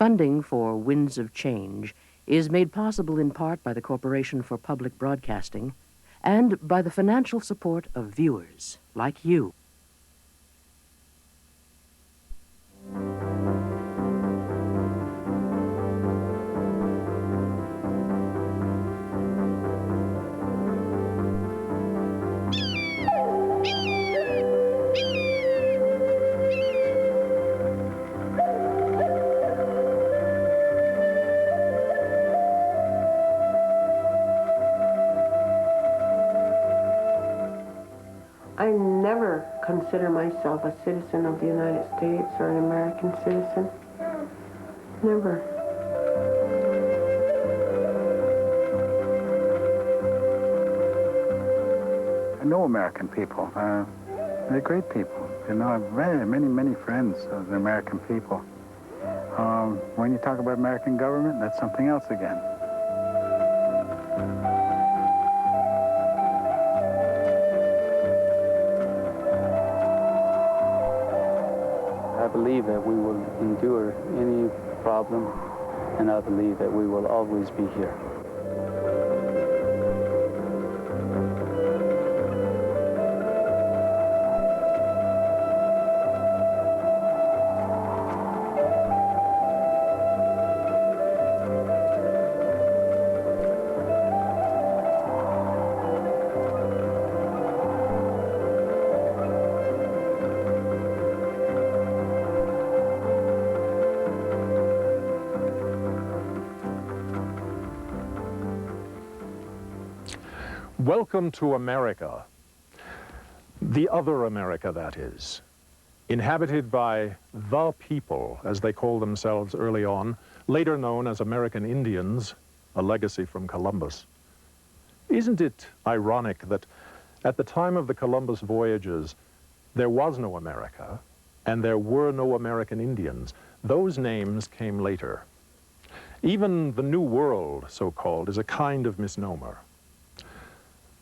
Funding for Winds of Change is made possible in part by the Corporation for Public Broadcasting and by the financial support of viewers like you. I never consider myself a citizen of the United States or an American citizen. Never. I know American people. They're great people. You know, I have many friends of the American people. When you talk about American government, that's something else again. I believe that we will endure any problem, and I believe that we will always be here. Welcome to America, the other America, that is, inhabited by the people, as they called themselves early on, later known as American Indians, a legacy from Columbus. Isn't it ironic that at the time of the Columbus voyages, there was no America, and there were no American Indians? Those names came later. Even the New World, so-called, is a kind of misnomer.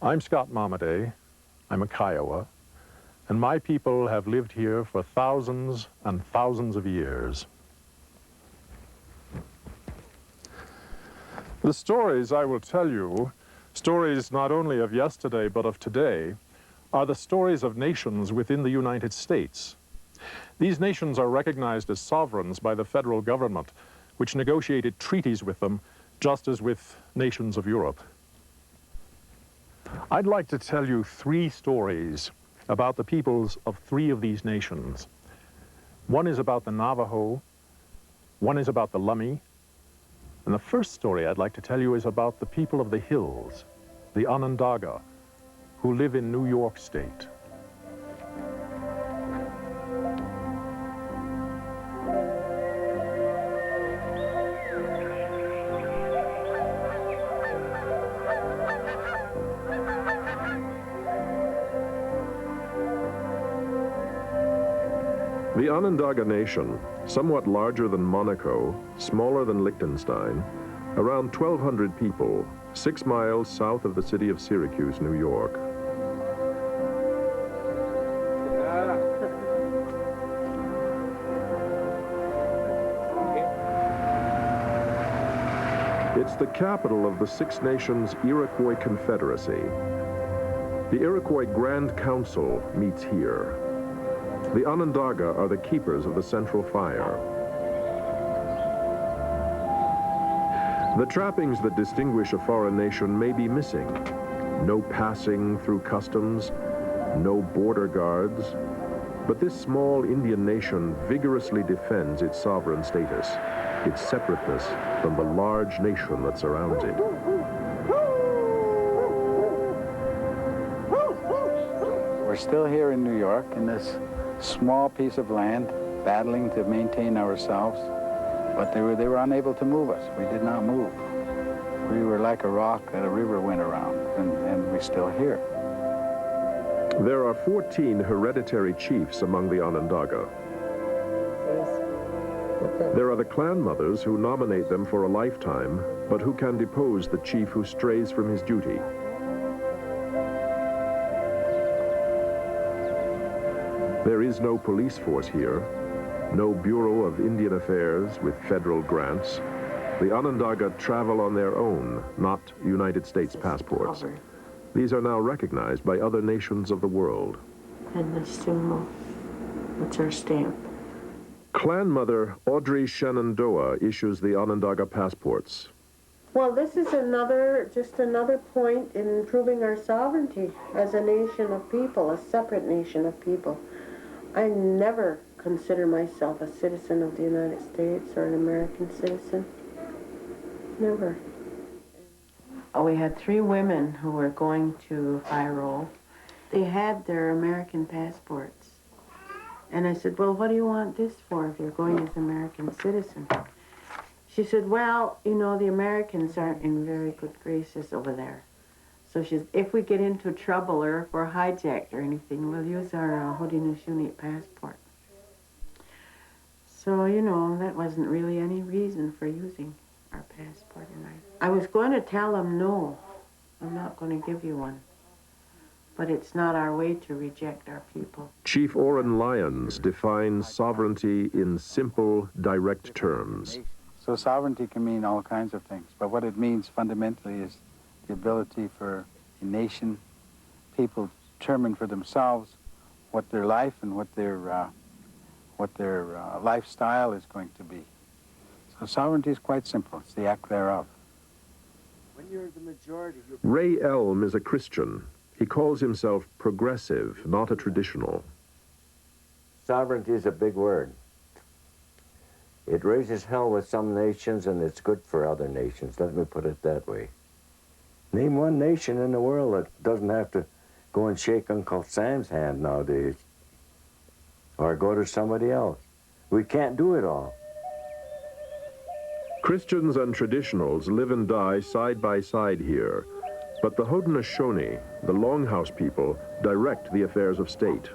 I'm Scott Momaday, I'm a Kiowa, and my people have lived here for thousands and thousands of years. The stories I will tell you, stories not only of yesterday but of today, are the stories of nations within the United States. These nations are recognized as sovereigns by the federal government, which negotiated treaties with them, just as with nations of Europe. I'd like to tell you three stories about the peoples of three of these nations. One is about the Navajo, one is about the Lummi, and the first story I'd like to tell you is about the people of the hills, the Onondaga, who live in New York State. The Onondaga Nation, somewhat larger than Monaco, smaller than Liechtenstein, around 1,200 people, 6 miles south of the city of Syracuse, New York. It's the capital of the Six Nations Iroquois Confederacy. The Iroquois Grand Council meets here. The Onondaga are the keepers of the central fire. The trappings that distinguish a foreign nation may be missing. No passing through customs, no border guards, but this small Indian nation vigorously defends its sovereign status, its separateness from the large nation that surrounds it. We're still here in New York in this small piece of land, battling to maintain ourselves, but they were unable to move us. We did not move. We were like a rock that a river went around, and we're still here. There are 14 hereditary chiefs among the Onondaga. There are the clan mothers who nominate them for a lifetime, but who can depose the chief who strays from his duty. There is no police force here. no Bureau of Indian Affairs with federal grants. The Onondaga travel on their own, not United States passports. These are now recognized by other nations of the world. And the symbol, it's our stamp. Clan mother Audrey Shenandoah issues the Onondaga passports. Well, this is just another point in proving our sovereignty as a nation of people, a separate nation of people. I never consider myself a citizen of the United States or an American citizen. Never. We had 3 women who were going to Cairo. They had their American passports. And I said, well, what do you want this for if you're going as an American citizen? She said, well, you know, the Americans aren't in very good graces over there. So she said, if we get into trouble or if we're hijacked or anything, we'll use our Haudenosaunee passport. So, you know, that wasn't really any reason for using our passport. And I was going to tell them, no, I'm not going to give you one. But it's not our way to reject our people. Chief Orrin Lyons defines sovereignty in simple, direct terms. So sovereignty can mean all kinds of things, but what it means fundamentally is the ability for a nation, people to determine for themselves what their life and what their lifestyle is going to be. So sovereignty is quite simple. It's the act thereof. When you're the majority, Ray Elm is a Christian. He calls himself progressive, not a traditional. sovereignty is a big word. It raises hell with some nations and it's good for other nations. Let me put it that way. Name one nation in the world that doesn't have to go and shake Uncle Sam's hand nowadays or go to somebody else. We can't do it all. Christians and traditionals live and die side by side here, but the Haudenosaunee, the Longhouse people, direct the affairs of state.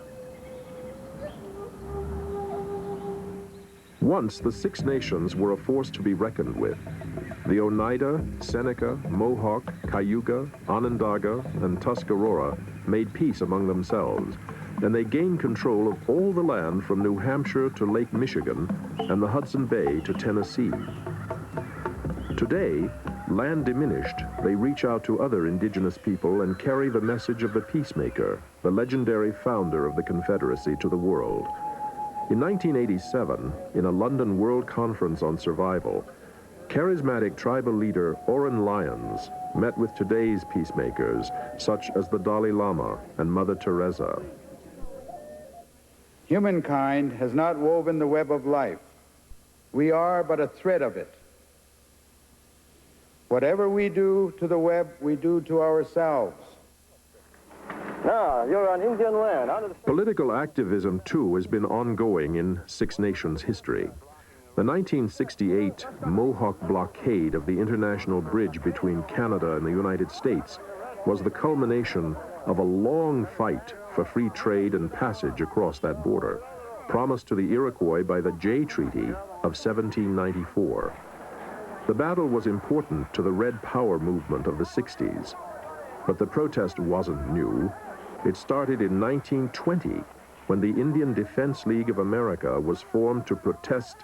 Once, the Six Nations were a force to be reckoned with. The Oneida, Seneca, Mohawk, Cayuga, Onondaga, and Tuscarora made peace among themselves, and they gained control of all the land from New Hampshire to Lake Michigan and the Hudson Bay to Tennessee. Today, land diminished, they reach out to other indigenous people and carry the message of the peacemaker, the legendary founder of the Confederacy, to the world. In 1987, in a London World Conference on Survival, charismatic tribal leader Orrin Lyons met with today's peacemakers, such as the Dalai Lama and Mother Teresa. Humankind has not woven the web of life. We are but a thread of it. Whatever we do to the web, we do to ourselves. Now, you're on Indian land. Political activism, too, has been ongoing in Six Nations history. The 1968 Mohawk blockade of the international bridge between Canada and the United States was the culmination of a long fight for free trade and passage across that border, promised to the Iroquois by the Jay Treaty of 1794. The battle was important to the Red Power movement of the 60s, but the protest wasn't new. It started in 1920, when the Indian Defense League of America was formed to protest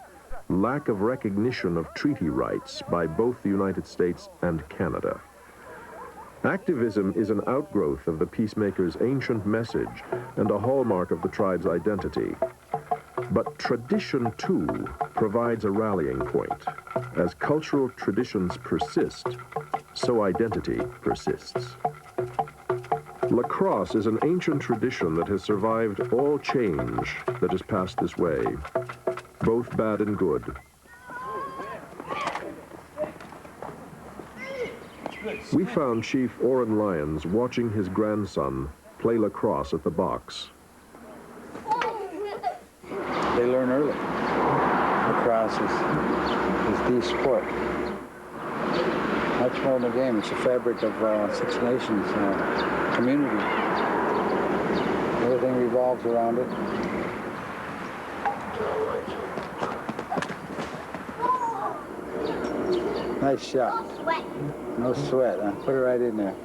lack of recognition of treaty rights by both the United States and Canada. Activism is an outgrowth of the peacemakers' ancient message and a hallmark of the tribe's identity. But tradition, too, provides a rallying point. As cultural traditions persist, so identity persists. Lacrosse is an ancient tradition that has survived all change that has passed this way, both bad and good. We found Chief Orrin Lyons watching his grandson play lacrosse at the box. They learn early. Lacrosse is the sport. Much more than a game. It's a fabric of Six Nations community. Everything revolves around it. Nice shot. No sweat, huh? Put it right in there.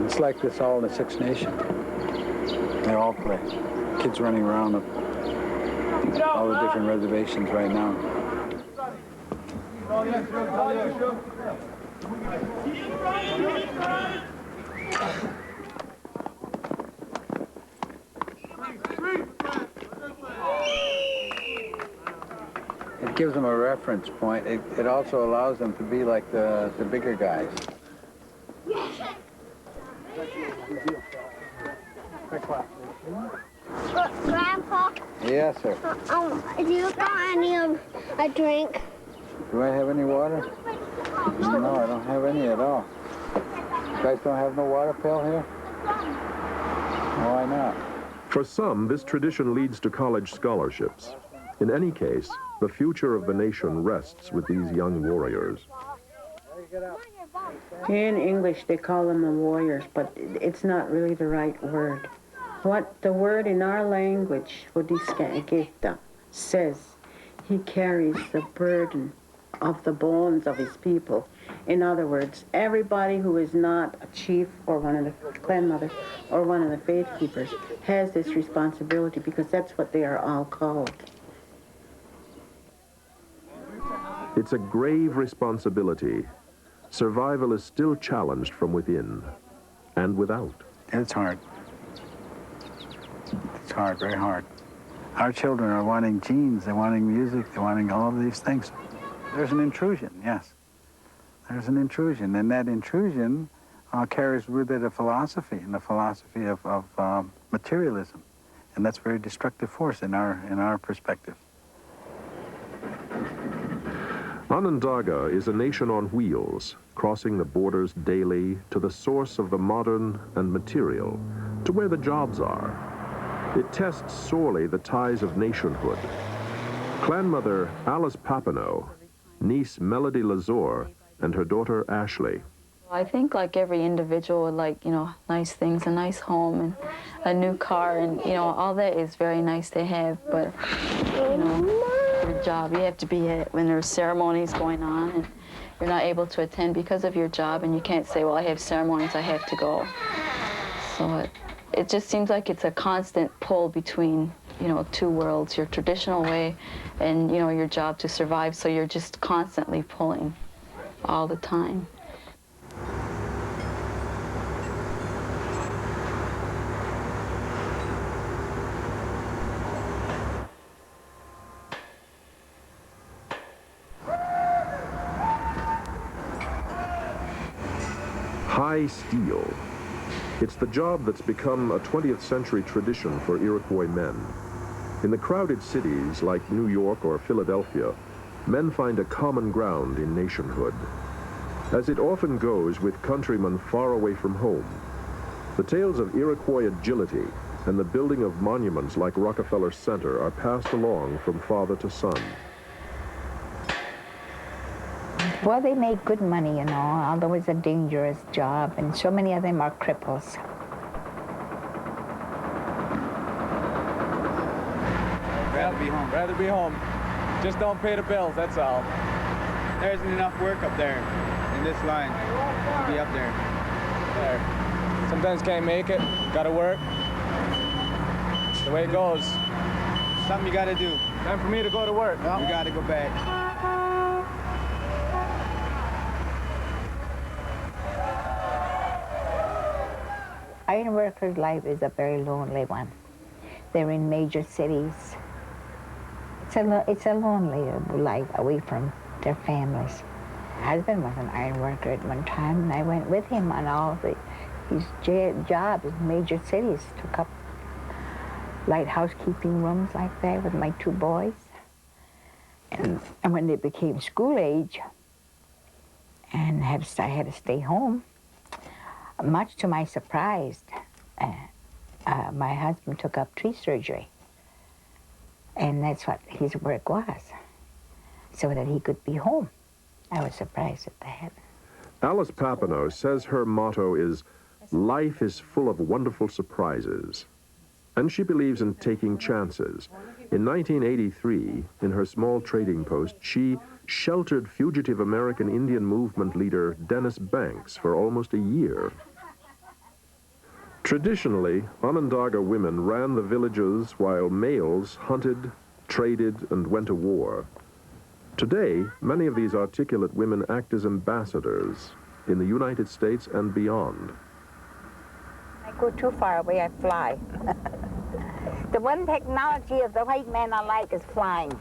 It's like this all in the Six Nations. They all play. Kids running around all the different reservations right now. It gives them a reference point. It also allows them to be like the bigger guys. Grandpa? Yes, sir. Do you got any of a drink? Do I have any water? No, I don't have any at all. You guys don't have no water pail here? Why not? For some, this tradition leads to college scholarships. In any case, the future of the nation rests with these young warriors. In English, they call them the warriors, but it's not really the right word. What the word in our language, Wodiskageta, says, he carries the burden of the bones of his people. In other words, everybody who is not a chief or one of the clan mothers or one of the faith keepers has this responsibility because that's what they are all called. It's a grave responsibility. Survival is still challenged from within and without. It's hard. It's hard, very hard. Our children are wanting genes, they're wanting music, they're wanting all of these things. There's an intrusion, yes. There's an intrusion, and that intrusion carries with it a philosophy, and the philosophy of materialism. And that's a very destructive force in our perspective. Onondaga is a nation on wheels, crossing the borders daily to the source of the modern and material, to where the jobs are. It tests sorely the ties of nationhood. Clan mother Alice Papineau, niece Melody Lazore, and her daughter Ashley. I think like every individual would like, nice things, a nice home and a new car, and, all that is very nice to have, but, your job, you have to be at when there's ceremonies going on and you're not able to attend because of your job, and you can't say, well, I have ceremonies, I have to go. So it just seems like it's a constant pull between, two worlds, your traditional way and, your job to survive, so you're just constantly pulling all the time. High steel. It's the job that's become a 20th century tradition for Iroquois men. In the crowded cities like New York or Philadelphia, men find a common ground in nationhood. As it often goes with countrymen far away from home, the tales of Iroquois agility and the building of monuments like Rockefeller Center are passed along from father to son. Well, they make good money, although it's a dangerous job, and so many of them are cripples. Rather be home. Just don't pay the bills, that's all. There isn't enough work up there in this line to be up there. Sometimes can't make it, gotta work. The way it goes. Something you gotta do. Time for me to go to work. Well, you gotta go back. Iron workers' life is a very lonely one. They're in major cities. It's a lonely life away from their families. My husband was an iron worker at one time, and I went with him on all his jobs in major cities. Took up light housekeeping rooms like that with my two boys. And when they became school age, and I had to stay home, much to my surprise, my husband took up tree surgery. And that's what his work was, so that he could be home. I was surprised at that. Alice Papineau says her motto is, life is full of wonderful surprises. And she believes in taking chances. In 1983, in her small trading post, she sheltered fugitive American Indian movement leader Dennis Banks for almost a year. Traditionally, Onondaga women ran the villages while males hunted, traded, and went to war. Today, many of these articulate women act as ambassadors in the United States and beyond. I go too far away, I fly. The one technology of the white man I like is flying.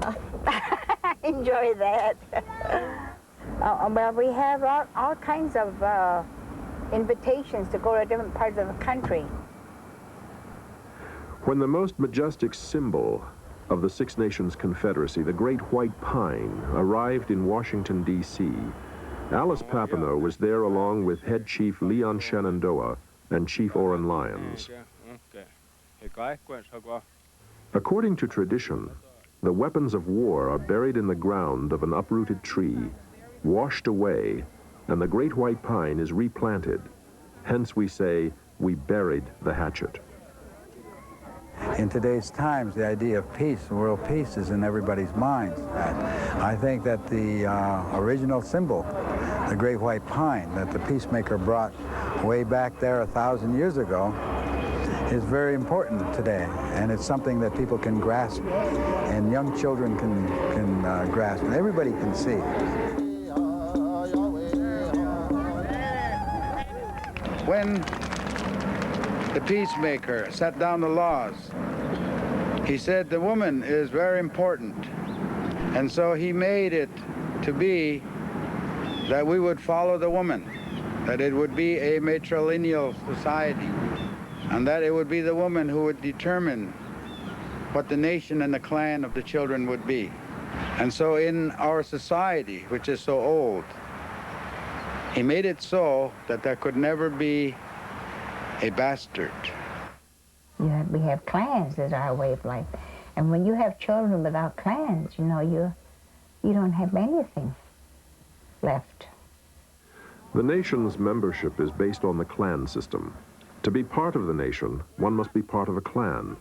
I enjoy that. Well, we have all kinds of invitations to go to different parts of the country. When the most majestic symbol of the Six Nations Confederacy, the Great White Pine, arrived in Washington, D.C., Alice Papineau was there along with Head Chief Leon Shenandoah and Chief Oren Lyons. According to tradition, the weapons of war are buried in the ground of an uprooted tree, washed away, and the Great White Pine is replanted. Hence we say, we buried the hatchet. In today's times, the idea of peace, world peace, is in everybody's minds. I think that the original symbol, the Great White Pine, that the peacemaker brought way back there 1,000 years ago, is very important today, and it's something that people can grasp, and young children can grasp, and everybody can see. When the peacemaker set down the laws, he said the woman is very important, and so he made it to be that we would follow the woman, that it would be a matrilineal society, and that it would be the woman who would determine what the nation and the clan of the children would be. And so in our society, which is so old, he made it so that there could never be a bastard. We have clans as our way of life. And when you have children without clans, you know, you don't have anything left. The nation's membership is based on the clan system. To be part of the nation, one must be part of a clan.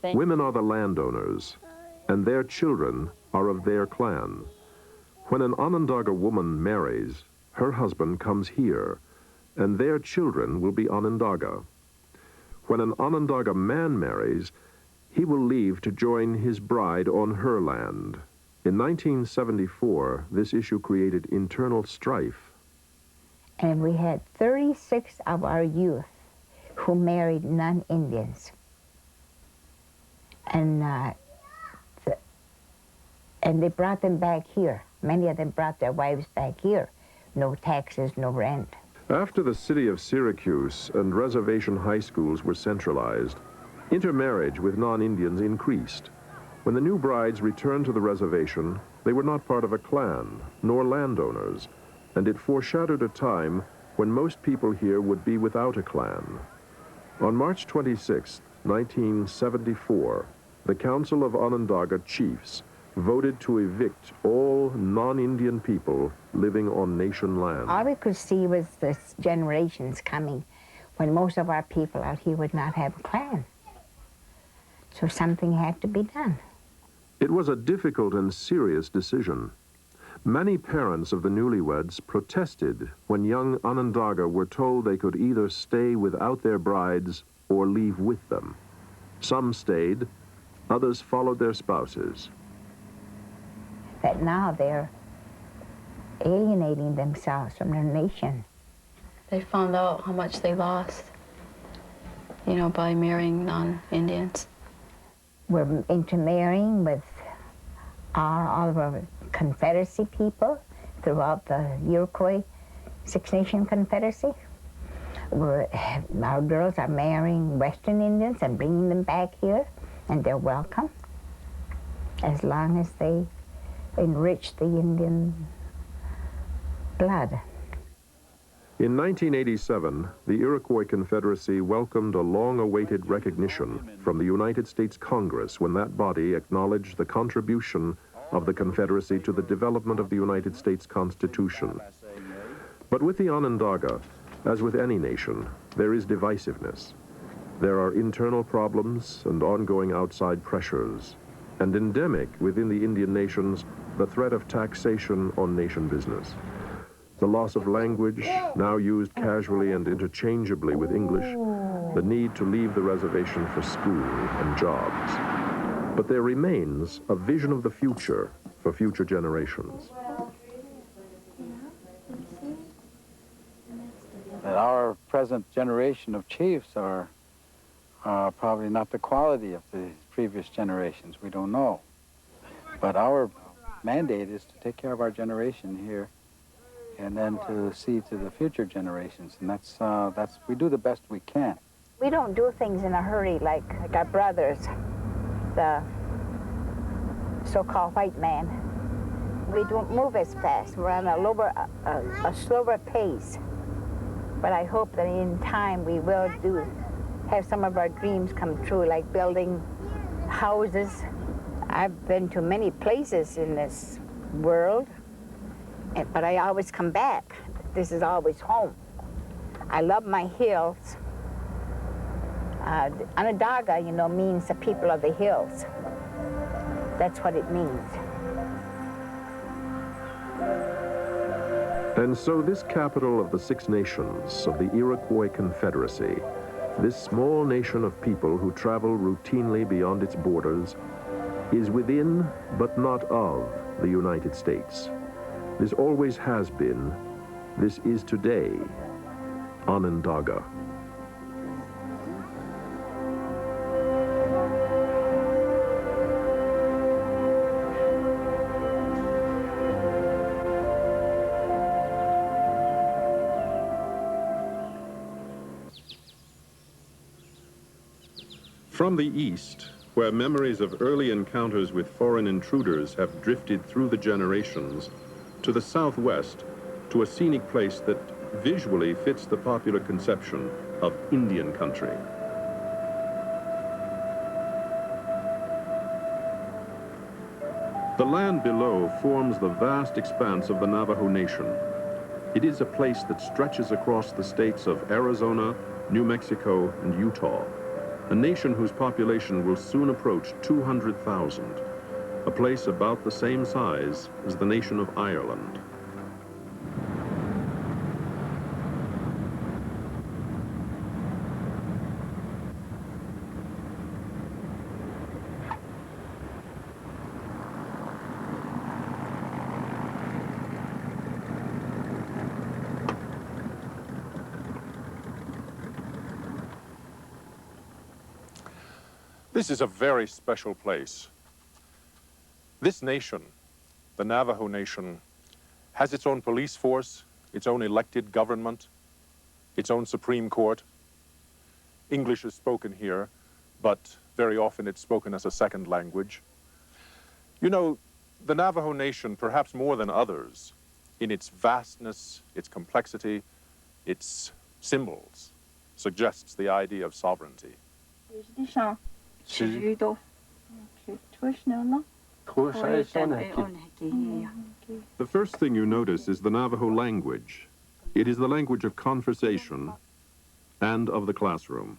Women are the landowners, and their children are of their clan. When an Onondaga woman marries, her husband comes here, and their children will be Onondaga. When an Onondaga man marries, he will leave to join his bride on her land. In 1974, this issue created internal strife. And we had 36 of our youth who married non-Indians. And they brought them back here. Many of them brought their wives back here. No taxes, no rent. After the city of Syracuse and reservation high schools were centralized, intermarriage with non-Indians increased. When the new brides returned to the reservation, they were not part of a clan, nor landowners, and it foreshadowed a time when most people here would be without a clan. On March 26, 1974, the Council of Onondaga Chiefs voted to evict all non-Indian people living on nation land. All we could see was the generations coming when most of our people out here would not have a clan. So something had to be done. It was a difficult and serious decision. Many parents of the newlyweds protested when young Onondaga were told they could either stay without their brides or leave with them. Some stayed, others followed their spouses. That now they're alienating themselves from their nation. They found out how much they lost, you know, by marrying non-Indians. We're intermarrying with all of our Confederacy people throughout the Iroquois Six Nation Confederacy. Our girls are marrying Western Indians and bringing them back here, and they're welcome as long as they enrich the Indian blood. In 1987, the Iroquois Confederacy welcomed a long-awaited recognition from the United States Congress when that body acknowledged the contribution of the Confederacy to the development of the United States Constitution. But with the Onondaga, as with any nation, there is divisiveness. There are internal problems and ongoing outside pressures, and endemic within the Indian nations, the threat of taxation on nation business. The loss of language, now used casually and interchangeably with English, the need to leave the reservation for school and jobs. But there remains a vision of the future for future generations. That our present generation of chiefs are probably not the quality of the previous generations. We don't know. But our mandate is to take care of our generation here and then to see to the future generations. And that's we do the best we can. We don't do things in a hurry like our brothers, the so-called white man. We don't move as fast. We're on a slower pace. But I hope that in time we will have some of our dreams come true, like building houses. I've been to many places in this world, but I always come back. This is always home. I love my hills. Onondaga, you know, means the people of the hills. That's what it means. And so this capital of the Six Nations of the Iroquois Confederacy, this small nation of people who travel routinely beyond its borders, is within but not of the United States. This always has been, this is today, Onondaga. From the east, where memories of early encounters with foreign intruders have drifted through the generations, to the southwest, to a scenic place that visually fits the popular conception of Indian country. The land below forms the vast expanse of the Navajo Nation. It is a place that stretches across the states of Arizona, New Mexico, and Utah. A nation whose population will soon approach 200,000, a place about the same size as the nation of Ireland. This is a very special place. This nation, the Navajo Nation, has its own police force, its own elected government, its own Supreme Court. English is spoken here, but very often it's spoken as a second language. You know, the Navajo Nation, perhaps more than others, in its vastness, its complexity, its symbols, suggests the idea of sovereignty. The first thing you notice is the Navajo language. It is the language of conversation and of the classroom.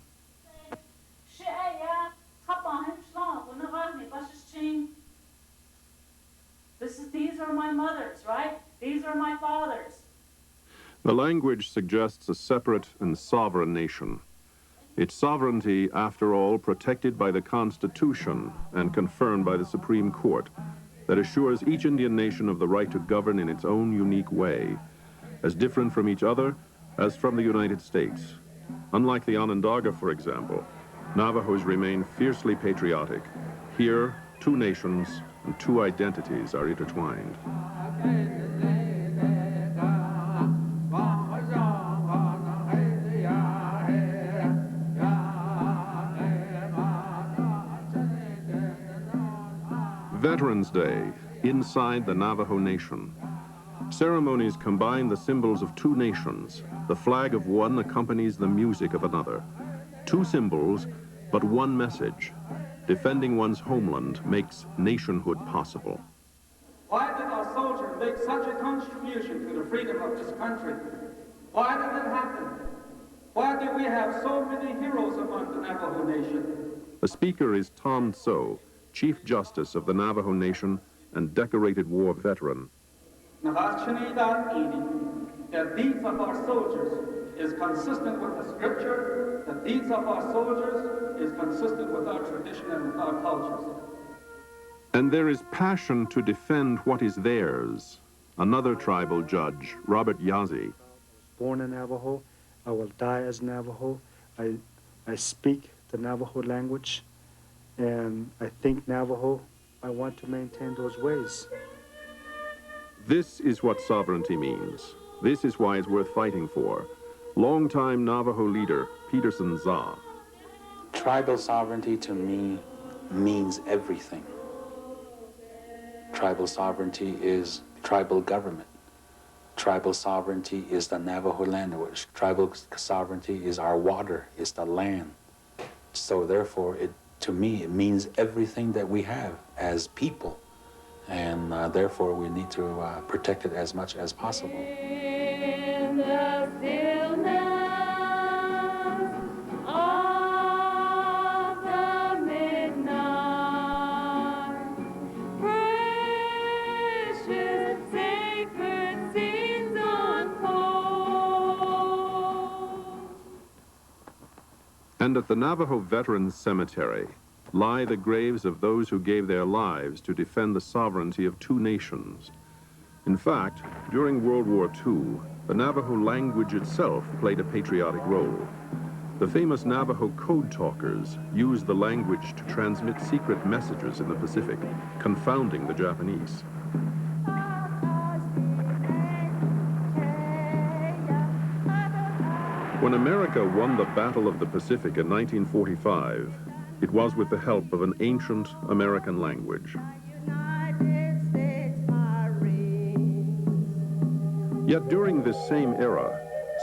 These are my mothers, right? These are my fathers. The language suggests a separate and sovereign nation. Its sovereignty, after all, protected by the Constitution and confirmed by the Supreme Court, that assures each Indian nation of the right to govern in its own unique way, as different from each other as from the United States. Unlike the Onondaga, for example, Navajos remain fiercely patriotic. Here, two nations and two identities are intertwined. Veterans Day, inside the Navajo Nation. Ceremonies combine the symbols of two nations. The flag of one accompanies the music of another. Two symbols, but one message. Defending one's homeland makes nationhood possible. Why did our soldiers make such a contribution to the freedom of this country? Why did it happen? Why did we have so many heroes among the Navajo Nation? The speaker is Tom Tso, Chief Justice of the Navajo Nation and decorated war veteran. The deeds of our soldiers is consistent with the scripture. The deeds of our soldiers is consistent with our tradition and with our cultures. And there is passion to defend what is theirs. Another tribal judge, Robert Yazzie. Born a Navajo, I will die as Navajo. I speak the Navajo language, and I think Navajo. I want to maintain those ways. This is what sovereignty means. This is why it's worth fighting for. Longtime Navajo leader, Peterson Za. Tribal sovereignty to me means everything. Tribal sovereignty is tribal government. Tribal sovereignty is the Navajo language. Tribal sovereignty is our water, is the land. So therefore, to me, it means everything that we have as people. And therefore, we need to protect it as much as possible. In the stillness of the midnight, precious sacred scenes unfold. And at the Navajo Veterans Cemetery lie the graves of those who gave their lives to defend the sovereignty of two nations. In fact, during World War II, the Navajo language itself played a patriotic role. The famous Navajo code talkers used the language to transmit secret messages in the Pacific, confounding the Japanese. When America won the Battle of the Pacific in 1945, it was with the help of an ancient American language. Yet during this same era,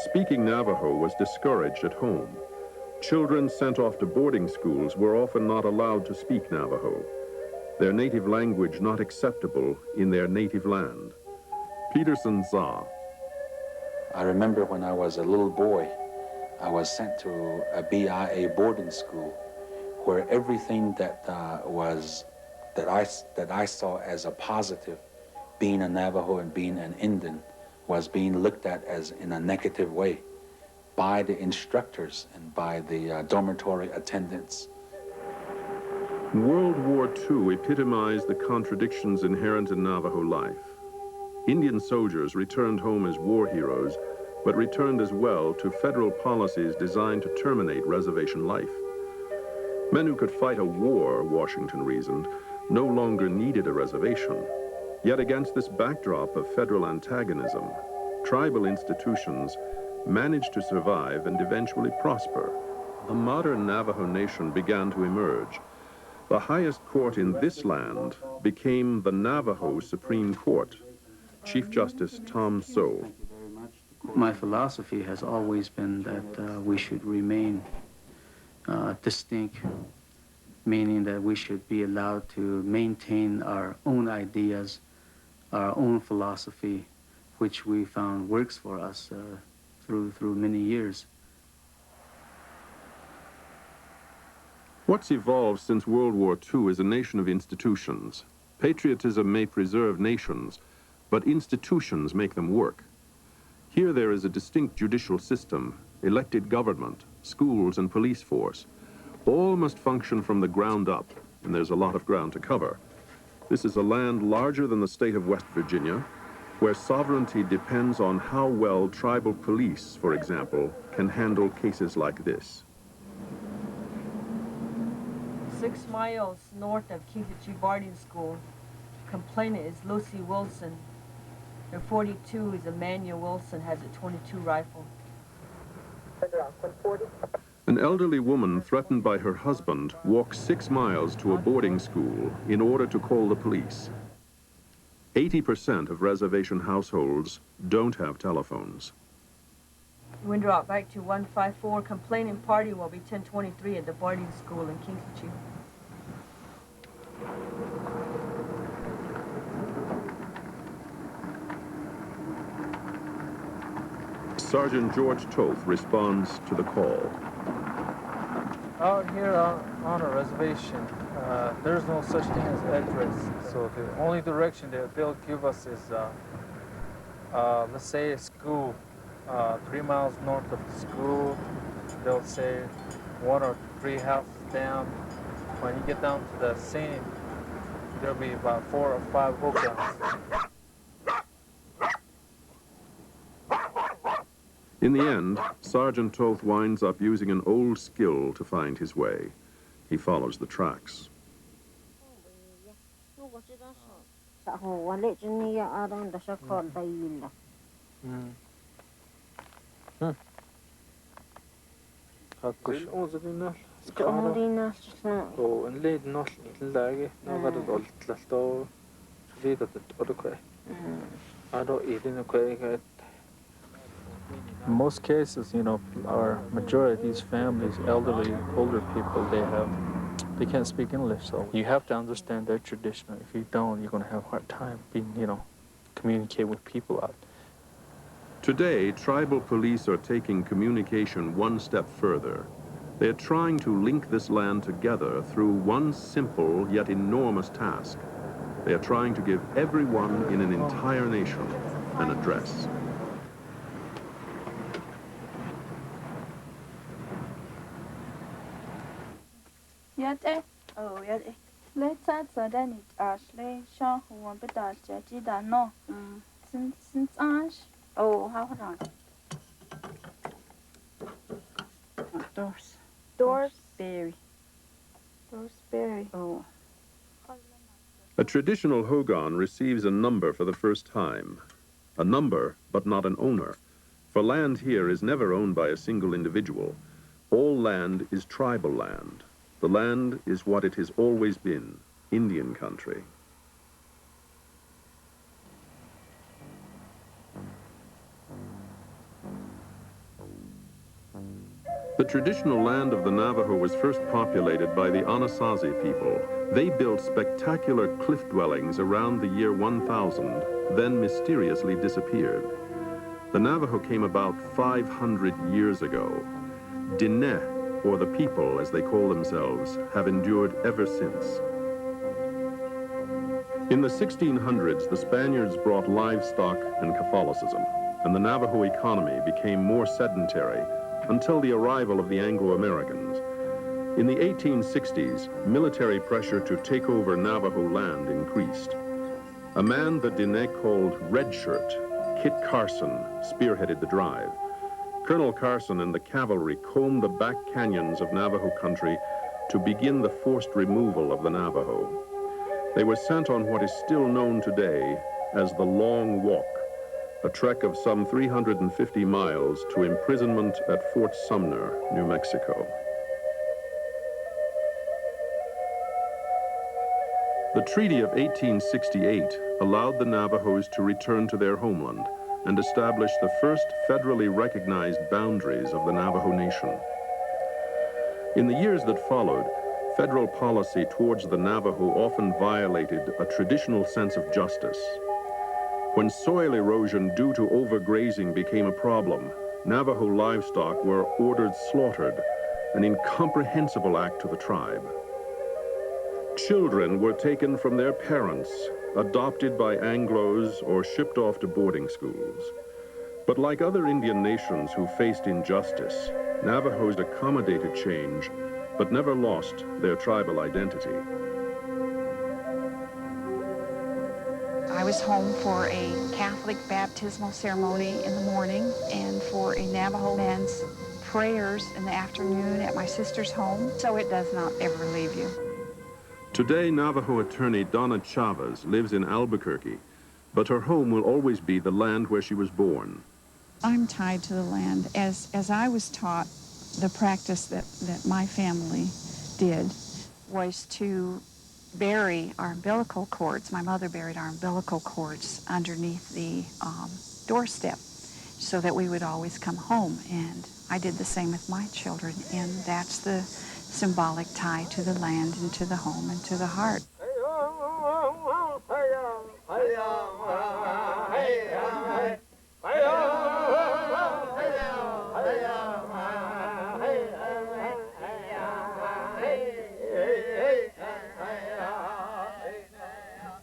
speaking Navajo was discouraged at home. Children sent off to boarding schools were often not allowed to speak Navajo, their native language not acceptable in their native land. Peterson Za. I remember when I was a little boy, I was sent to a BIA boarding school where everything that I saw as a positive, being a Navajo and being an Indian, was being looked at as in a negative way by the instructors and by the dormitory attendants. World War II epitomized the contradictions inherent in Navajo life. Indian soldiers returned home as war heroes, but returned as well to federal policies designed to terminate reservation life. Men who could fight a war, Washington reasoned, no longer needed a reservation. Yet against this backdrop of federal antagonism, tribal institutions managed to survive and eventually prosper. A modern Navajo nation began to emerge. The highest court in this land became the Navajo Supreme Court. Chief Justice Tom So. My philosophy has always been that we should remain distinct, meaning that we should be allowed to maintain our own ideas, our own philosophy, which we found works for us through many years. What's evolved since World War II is a nation of institutions. Patriotism may preserve nations, but institutions make them work. Here there is a distinct judicial system, elected government, schools and police force. All must function from the ground up, and there's a lot of ground to cover. This is a land larger than the state of West Virginia, where sovereignty depends on how well tribal police, for example, can handle cases like this. 6 miles north of Kinkajou Boarding School, complainant is Lucy Wilson. Her 42 is Emmanuel Wilson, has a .22 rifle. An elderly woman threatened by her husband walks 6 miles to a boarding school in order to call the police. 80% of reservation households don't have telephones. Wind drop back to 154. Complaining party will be 1023 at the boarding school in Kinkajou. Sergeant George Toth responds to the call. Out here on a reservation, there's no such thing as address. So the only direction that they'll give us is, let's say a school, 3 miles north of the school. They'll say 1 or 3 houses down. When you get down to the scene, there'll be about 4 or 5 Hogans. In the end, Sergeant Toth winds up using an old skill to find his way. He follows the tracks. In most cases, you know, our majority of these families, elderly, older people, they can't speak English, so you have to understand their tradition. If you don't, you're going to have a hard time being, you know, communicate with people out. Today, tribal police are taking communication one step further. They are trying to link this land together through one simple yet enormous task. They are trying to give everyone in an entire nation an address. Yate, oh yate. Let's add so then it Ashley, Shaw, who won't be that Jetty, that no. Since Ash. Oh, how on? Doors. Berry. Oh. A traditional Hogan receives a number for the first time. A number, but not an owner. For land here is never owned by a single individual. All land is tribal land. The land is what it has always been, Indian country. The traditional land of the Navajo was first populated by the Anasazi people. They built spectacular cliff dwellings around the year 1000, then mysteriously disappeared. The Navajo came about 500 years ago. Diné, or the people as they call themselves, have endured ever since. In the 1600s, the Spaniards brought livestock and Catholicism, and the Navajo economy became more sedentary until the arrival of the Anglo-Americans. In the 1860s, military pressure to take over Navajo land increased. A man the Diné called Red Shirt, Kit Carson, spearheaded the drive. Colonel Carson and the cavalry combed the back canyons of Navajo country to begin the forced removal of the Navajo. They were sent on what is still known today as the Long Walk, a trek of some 350 miles to imprisonment at Fort Sumner, New Mexico. The Treaty of 1868 allowed the Navajos to return to their homeland and establish the first federally recognized boundaries of the Navajo Nation. In the years that followed, federal policy towards the Navajo often violated a traditional sense of justice. When soil erosion due to overgrazing became a problem, Navajo livestock were ordered slaughtered, an incomprehensible act to the tribe. Children were taken from their parents, adopted by Anglos, or shipped off to boarding schools. But like other Indian nations who faced injustice, Navajos accommodated change, but never lost their tribal identity. I was home for a Catholic baptismal ceremony in the morning and for a Navajo man's prayers in the afternoon at my sister's home, so it does not ever leave you. Today, Navajo attorney Donna Chavez lives in Albuquerque, but her home will always be the land where she was born. I'm tied to the land. As I was taught, the practice that my family did was to bury our umbilical cords. My mother buried our umbilical cords underneath the doorstep so that we would always come home. And I did the same with my children, and that's the symbolic tie to the land and to the home and to the heart.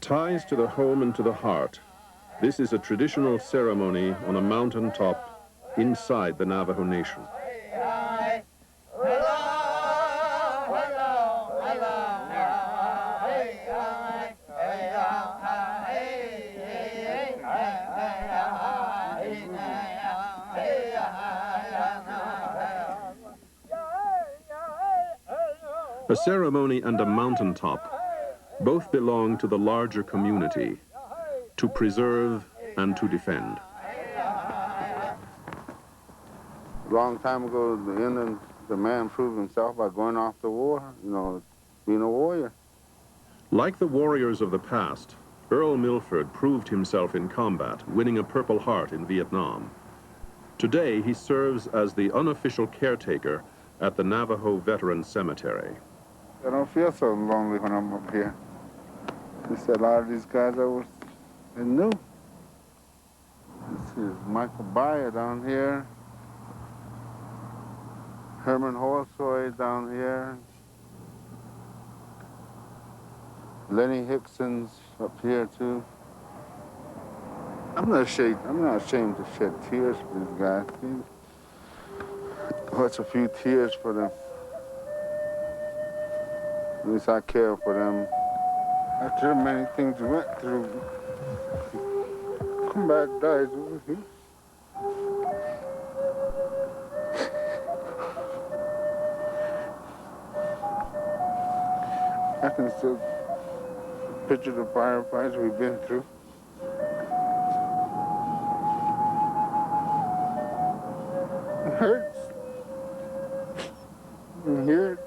Ties to the home and to the heart. This is a traditional ceremony on a mountain top inside the Navajo Nation. A ceremony and a mountaintop both belong to the larger community, to preserve and to defend. A long time ago, the Indian, the man proved himself by going off to war, you know, being a warrior. Like the warriors of the past, Earl Milford proved himself in combat, winning a Purple Heart in Vietnam. Today, he serves as the unofficial caretaker at the Navajo Veterans Cemetery. I don't feel so lonely when I'm up here. Just a lot of these guys I knew. This is Michael Byer down here. Herman Holsoy down here. Lenny Hickson's up here too. I'm not ashamed to shed tears for these guys. What's a few tears for them? At least I care for them. After the many things we went through, come back, dies over here. I can still picture the firefights we've been through. It hurts. You hear it.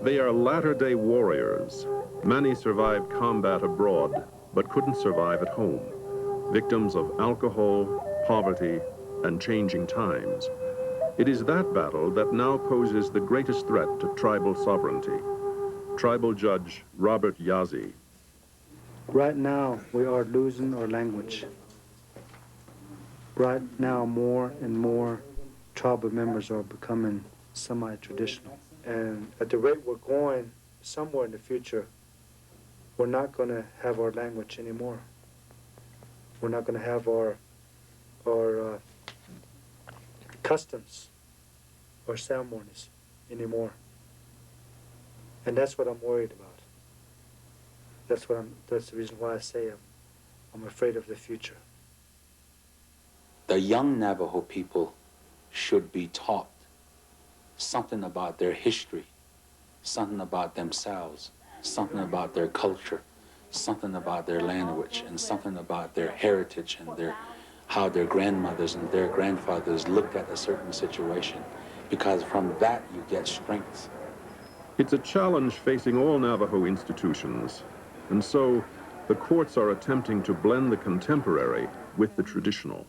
They are latter-day warriors. Many survived combat abroad, but couldn't survive at home. Victims of alcohol, poverty, and changing times. It is that battle that now poses the greatest threat to tribal sovereignty. Tribal Judge Robert Yazzie. Right now, we are losing our language. Right now, more and more tribal members are becoming semi-traditional. And at the rate we're going, somewhere in the future, we're not going to have our language anymore. We're not going to have our customs or ceremonies anymore. And that's what I'm worried about. That's the reason why I say I'm afraid of the future. The young Navajo people should be taught something about their history, something about themselves, something about their culture, something about their language, and something about their heritage and how their grandmothers and their grandfathers looked at a certain situation, because from that you get strength. It's a challenge facing all Navajo institutions, and so the courts are attempting to blend the contemporary with the traditional.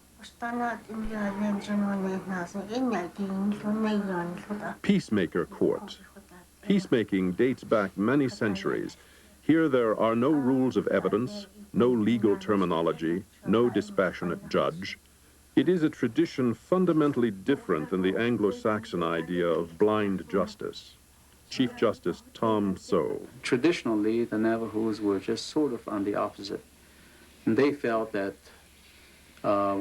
Peacemaker Court. Peacemaking dates back many centuries. Here there are no rules of evidence, no legal terminology, no dispassionate judge. It is a tradition fundamentally different than the Anglo-Saxon idea of blind justice. Chief Justice Tom So. Traditionally, the Navajos were just sort of on the opposite. And they felt that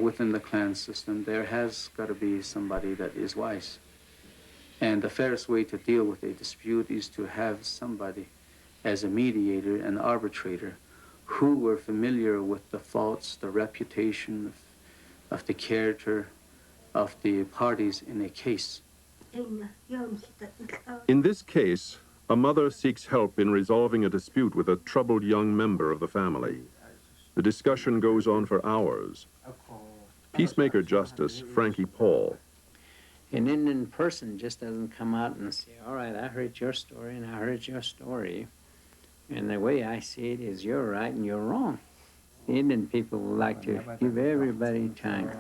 within the clan system, there has got to be somebody that is wise. And the fairest way to deal with a dispute is to have somebody as a mediator and arbitrator who were familiar with the faults, the reputation of the character of the parties in a case. In this case, a mother seeks help in resolving a dispute with a troubled young member of the family. The discussion goes on for hours. Peacemaker Justice Frankie Paul. An Indian person just doesn't come out and say, all right, I heard your story and I heard your story. And the way I see it is you're right and you're wrong. The Indian people would like to give everybody time.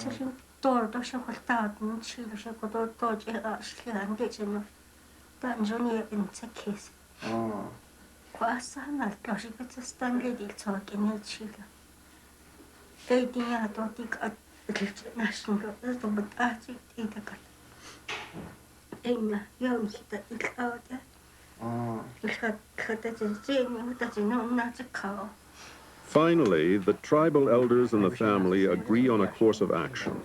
Finally, the tribal elders and the family agree on a course of action.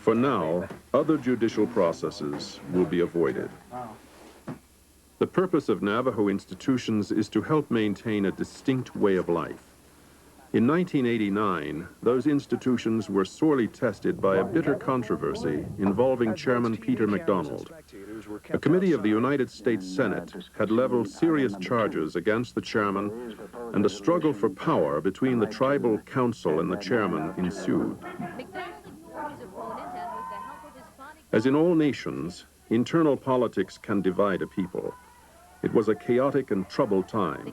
For now, other judicial processes will be avoided. The purpose of Navajo institutions is to help maintain a distinct way of life. In 1989, those institutions were sorely tested by a bitter controversy involving Chairman Peter MacDonald. A committee of the United States Senate had leveled serious charges against the chairman, and a struggle for power between the tribal council and the chairman ensued. As in all nations, internal politics can divide a people. It was a chaotic and troubled time,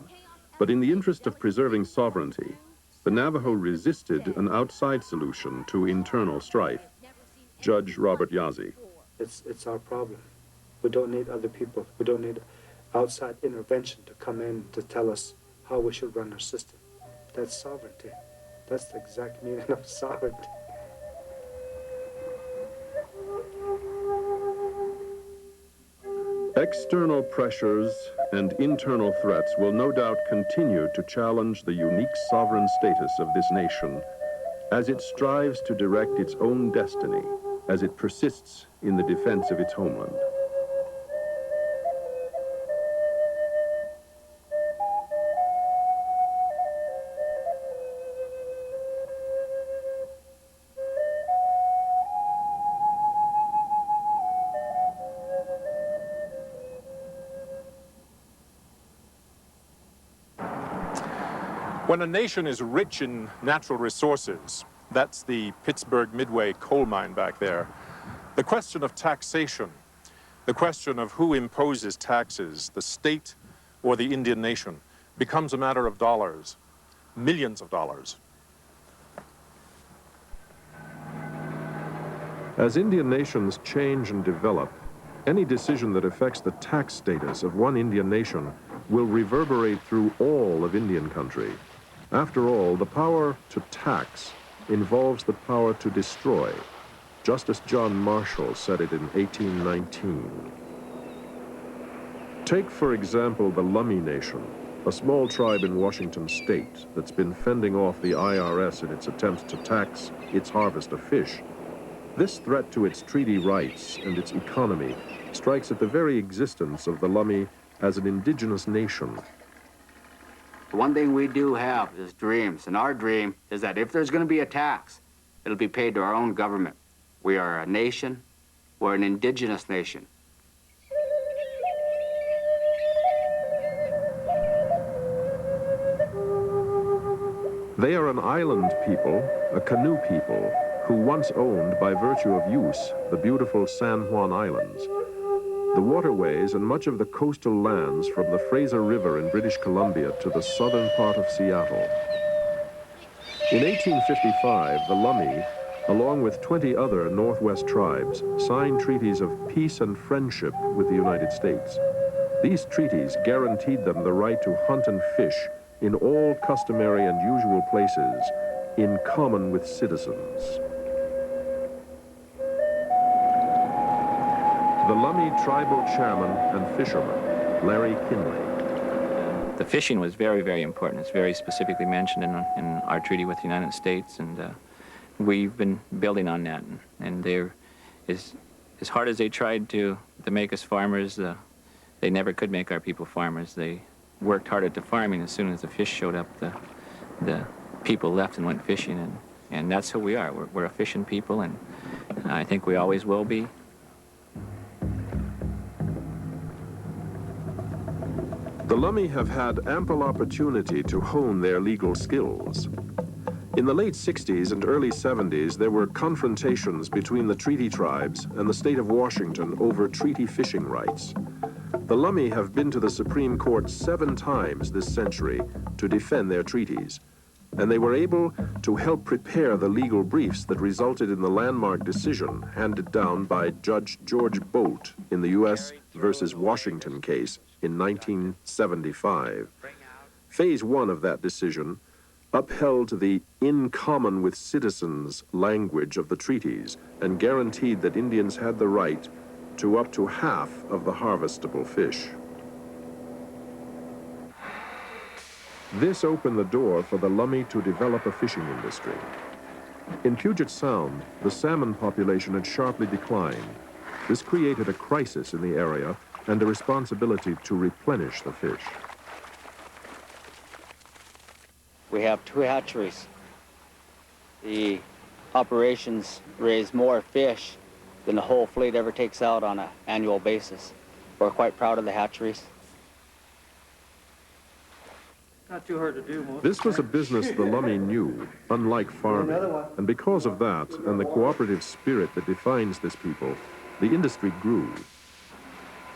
but in the interest of preserving sovereignty, the Navajo resisted an outside solution to internal strife. Judge Robert Yazzie. It's our problem. We don't need other people. We don't need outside intervention to come in to tell us how we should run our system. That's sovereignty. That's the exact meaning of sovereignty. External pressures and internal threats will no doubt continue to challenge the unique sovereign status of this nation as it strives to direct its own destiny, as it persists in the defense of its homeland. When a nation is rich in natural resources, that's the Pittsburgh Midway coal mine back there, the question of taxation, the question of who imposes taxes, the state or the Indian nation, becomes a matter of dollars, millions of dollars. As Indian nations change and develop, any decision that affects the tax status of one Indian nation will reverberate through all of Indian country. After all, the power to tax involves the power to destroy, just as John Marshall said it in 1819. Take, for example, the Lummi Nation, a small tribe in Washington state that's been fending off the IRS in its attempts to tax its harvest of fish. This threat to its treaty rights and its economy strikes at the very existence of the Lummi as an indigenous nation. One thing we do have is dreams, and our dream is that if there's going to be a tax, it'll be paid to our own government. We are a nation, we're an indigenous nation. They are an island people, a canoe people, who once owned, by virtue of use, the beautiful San Juan Islands. The waterways and much of the coastal lands from the Fraser River in British Columbia to the southern part of Seattle. In 1855, the Lummi, along with 20 other Northwest tribes, signed treaties of peace and friendship with the United States. These treaties guaranteed them the right to hunt and fish in all customary and usual places, in common with citizens. The Lummi tribal chairman and fisherman, Larry Kinley. The fishing was very, very important. It's very specifically mentioned in our treaty with the United States, and we've been building on that. And they're, as hard as they tried to make us farmers, they never could make our people farmers. They worked hard at the farming. As soon as the fish showed up, the people left and went fishing, and that's who we are. We're a fishing people, and I think we always will be. The Lummi have had ample opportunity to hone their legal skills. In the late 60s and early 70s, there were confrontations between the treaty tribes and the state of Washington over treaty fishing rights. The Lummi have been to the Supreme Court 7 times this century to defend their treaties, and they were able to help prepare the legal briefs that resulted in the landmark decision handed down by Judge George Bolt in the U.S. versus Washington case in 1975. Phase 1 of that decision upheld the in common with citizens language of the treaties and guaranteed that Indians had the right to up to half of the harvestable fish. This opened the door for the Lummi to develop a fishing industry. In Puget Sound, the salmon population had sharply declined. This created a crisis in the area and a responsibility to replenish the fish. we have 2 hatcheries. The operations raise more fish than the whole fleet ever takes out on an annual basis. We're quite proud of the hatcheries. Not too hard to do. This was a business the Lummi knew, unlike farming. And because of that, and the cooperative spirit that defines this people, the industry grew.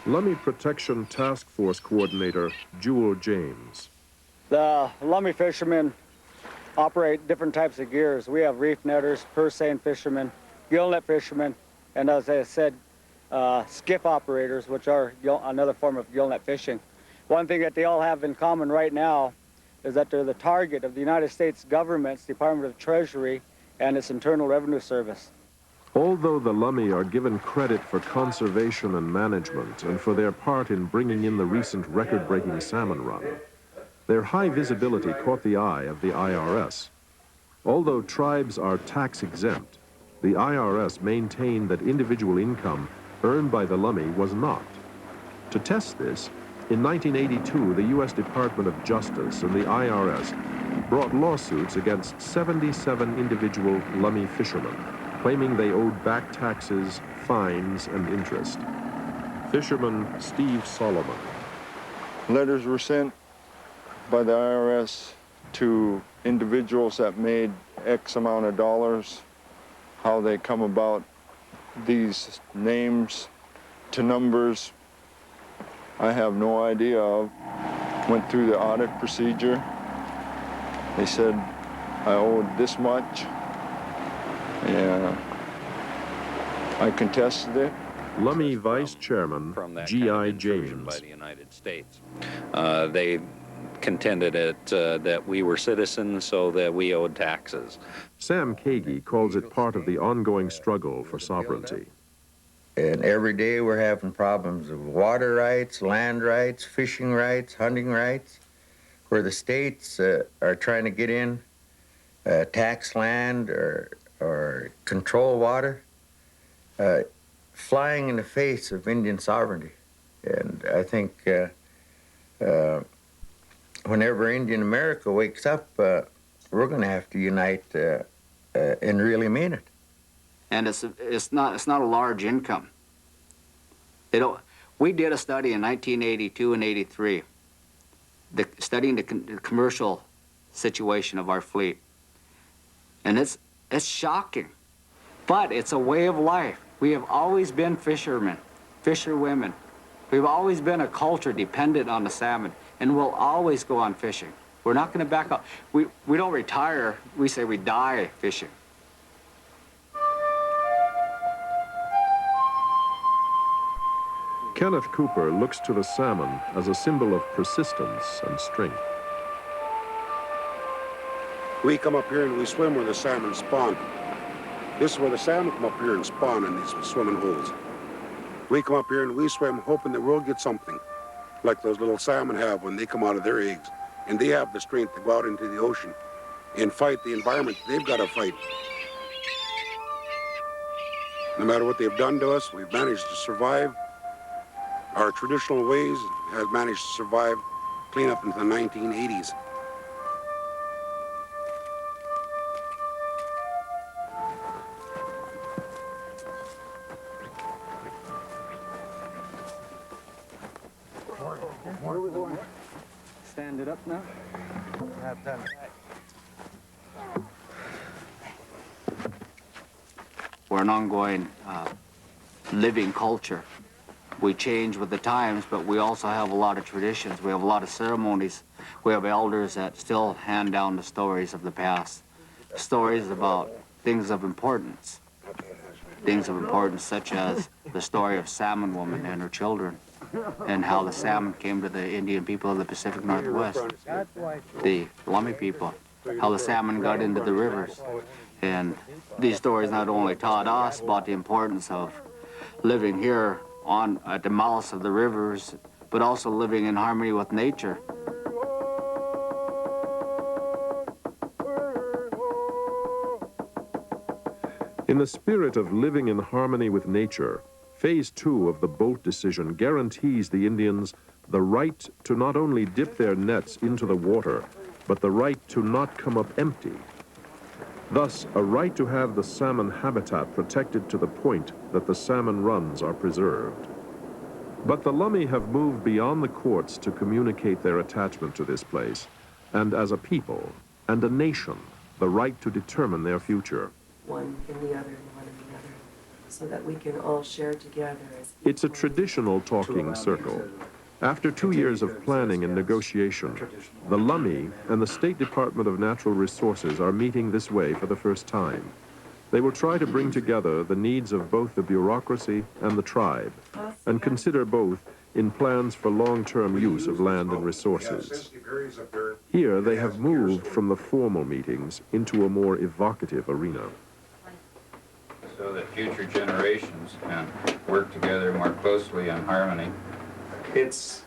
Lummi Protection Task Force Coordinator, Jewel James. The Lummi fishermen operate different types of gears. We have reef netters, purse seine fishermen, gill net fishermen, and as I said, skiff operators, which are another form of gill net fishing. One thing that they all have in common right now is that they're the target of the United States government's Department of Treasury and its Internal Revenue Service. Although the Lummi are given credit for conservation and management and for their part in bringing in the recent record-breaking salmon run, their high visibility caught the eye of the IRS. Although tribes are tax-exempt, the IRS maintained that individual income earned by the Lummi was not. To test this, in 1982, the U.S. Department of Justice and the IRS brought lawsuits against 77 individual Lummi fishermen, claiming they owed back taxes, fines, and interest. Fisherman Steve Solomon. Letters were sent by the IRS to individuals that made X amount of dollars, how they come about these names to numbers, I have no idea of. Went through the audit procedure. They said I owed this much, and I contested it. Lummi Vice Chairman G.I. James. By the United States. They contended that we were citizens, so that we owed taxes. Sam Kagi calls it part of the ongoing struggle for sovereignty. And every day we're having problems of water rights, land rights, fishing rights, hunting rights, where the states are trying to get in, tax land or control water, flying in the face of Indian sovereignty. And I think whenever Indian America wakes up, we're going to have to unite and really mean it. And it's not a large income. We did a study in 1982 and 83, studying the commercial situation of our fleet, and it's shocking, but it's a way of life. We have always been fishermen, fisherwomen. We've always been a culture dependent on the salmon, and we'll always go on fishing. We're not going to back up. We don't retire. We say we die fishing. Kenneth Cooper looks to the salmon as a symbol of persistence and strength. We come up here and we swim where the salmon spawn. This is where the salmon come up here and spawn in these swimming holes. We come up here and we swim hoping that we'll get something, like those little salmon have when they come out of their eggs. And they have the strength to go out into the ocean and fight the environment they've got to fight. No matter what they've done to us, we've managed to survive. Our traditional ways have managed to survive clean up into the 1980s. Stand it up now. We're an ongoing living culture. We change with the times, but we also have a lot of traditions. We have a lot of ceremonies. We have elders that still hand down the stories of the past, stories about things of importance. Things of importance such as the story of Salmon Woman and her children, and how the salmon came to the Indian people of the Pacific Northwest, the Lummi people, how the salmon got into the rivers. And these stories not only taught us about the importance of living here at the mouths of the rivers, but also living in harmony with nature. In the spirit of living in harmony with nature, Phase 2 of the boat decision guarantees the Indians the right to not only dip their nets into the water, but the right to not come up empty. Thus, a right to have the salmon habitat protected to the point that the salmon runs are preserved. But the Lummi have moved beyond the courts to communicate their attachment to this place, and as a people and a nation, the right to determine their future. One in the other and one in the other, so that we can all share together as It's a traditional talking circle. After 2 years of planning and negotiation, the Lummi and the State Department of Natural Resources are meeting this way for the first time. They will try to bring together the needs of both the bureaucracy and the tribe, and consider both in plans for long-term use of land and resources. Here, they have moved from the formal meetings into a more evocative arena. So that future generations can work together more closely in harmony. It's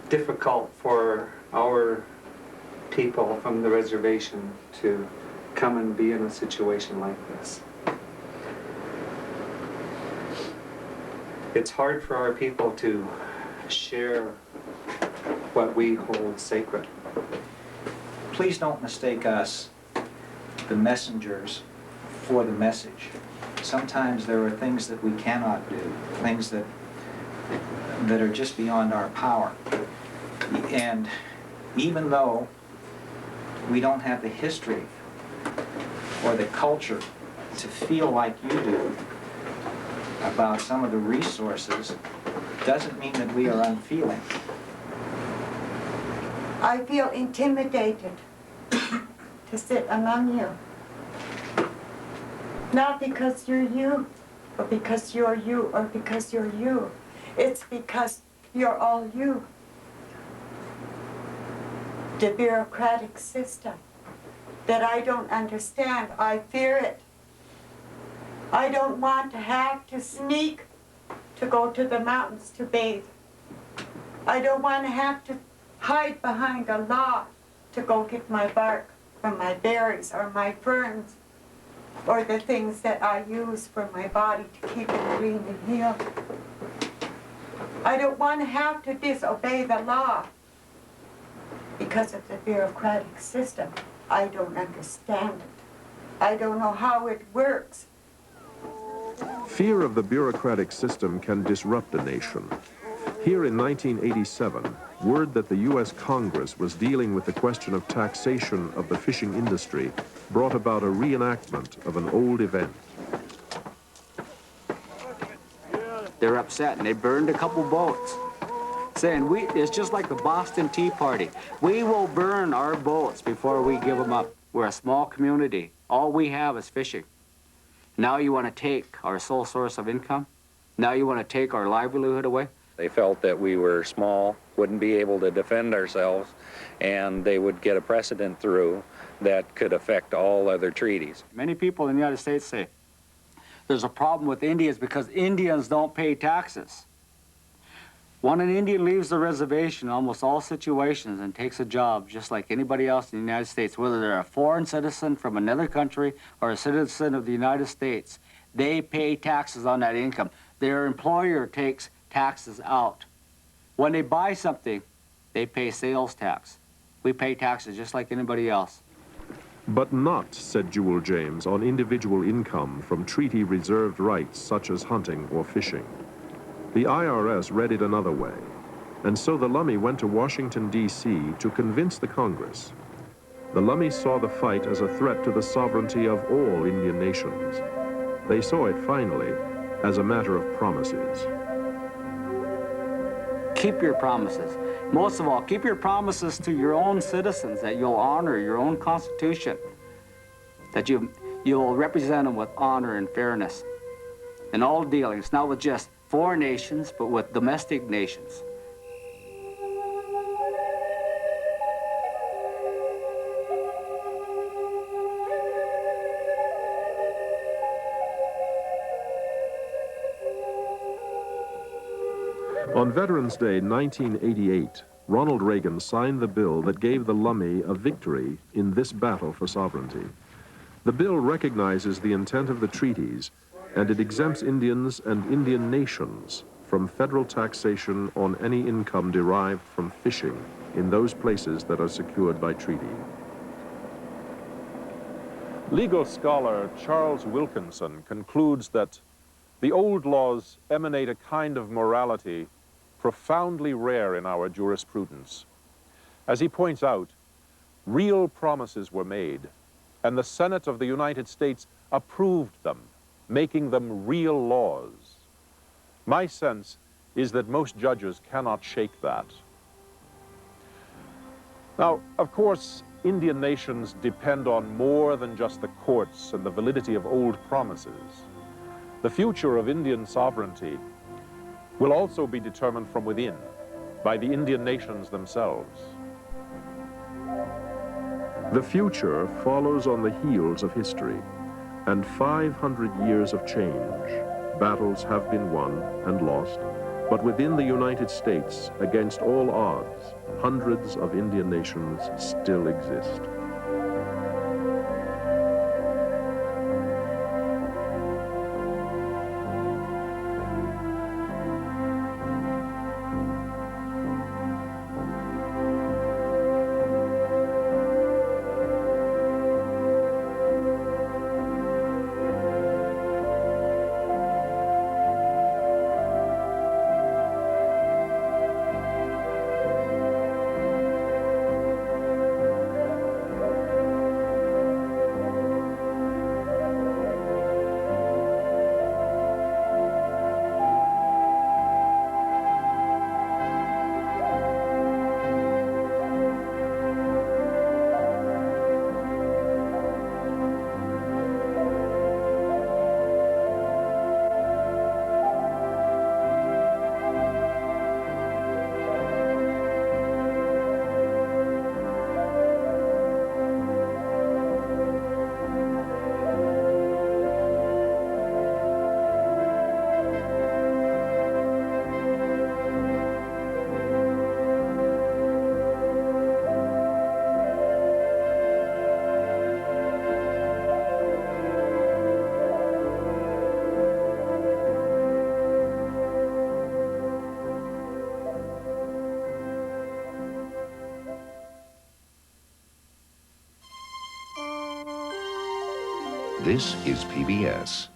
difficult for our people from the reservation to come and be in a situation like this. It's hard for our people to share what we hold sacred. Please don't mistake us, the messengers, for the message. Sometimes there are things that we cannot do, things that are just beyond our power. And even though we don't have the history or the culture to feel like you do about some of the resources, doesn't mean that we are unfeeling. I feel intimidated to sit among you. Not because you're you, or because you're you, or because you're you. It's because you're all you. The bureaucratic system that I don't understand, I fear it. I don't want to have to sneak to go to the mountains to bathe. I don't want to have to hide behind a law to go get my bark from my berries or my ferns or the things that I use for my body to keep it green and healed. I don't want to have to disobey the law because of the bureaucratic system. I don't understand it. I don't know how it works. Fear of the bureaucratic system can disrupt a nation. Here in 1987, word that the U.S. Congress was dealing with the question of taxation of the fishing industry brought about a reenactment of an old event. They're upset, and they burned a couple boats, saying, it's just like the Boston Tea Party. We will burn our boats before we give them up. We're a small community. All we have is fishing. Now you want to take our sole source of income? Now you want to take our livelihood away? They felt that we were small, wouldn't be able to defend ourselves, and they would get a precedent through that could affect all other treaties. Many people in the United States say there's a problem with Indians because Indians don't pay taxes. When an Indian leaves the reservation in almost all situations and takes a job just like anybody else in the United States, whether they're a foreign citizen from another country or a citizen of the United States, they pay taxes on that income. Their employer takes taxes out. When they buy something, they pay sales tax. We pay taxes just like anybody else. But not, said Jewel James, on individual income from treaty-reserved rights such as hunting or fishing. The IRS read it another way, and so the Lummi went to Washington, D.C. to convince the Congress. The Lummi saw the fight as a threat to the sovereignty of all Indian nations. They saw it, finally, as a matter of promises. Keep your promises. Most of all, keep your promises to your own citizens that you'll honor your own Constitution, that you'll represent them with honor and fairness in all dealings, not with just foreign nations, but with domestic nations. On Veterans Day 1988, Ronald Reagan signed the bill that gave the Lummi a victory in this battle for sovereignty. The bill recognizes the intent of the treaties, and it exempts Indians and Indian nations from federal taxation on any income derived from fishing in those places that are secured by treaty. Legal scholar Charles Wilkinson concludes that the old laws emanate a kind of morality profoundly rare in our jurisprudence. As he points out, real promises were made, and the Senate of the United States approved them, making them real laws. My sense is that most judges cannot shake that. Now, of course, Indian nations depend on more than just the courts and the validity of old promises. The future of Indian sovereignty will also be determined from within, by the Indian nations themselves. The future follows on the heels of history, and 500 years of change. Battles have been won and lost, but within the United States, against all odds, hundreds of Indian nations still exist. This is PBS.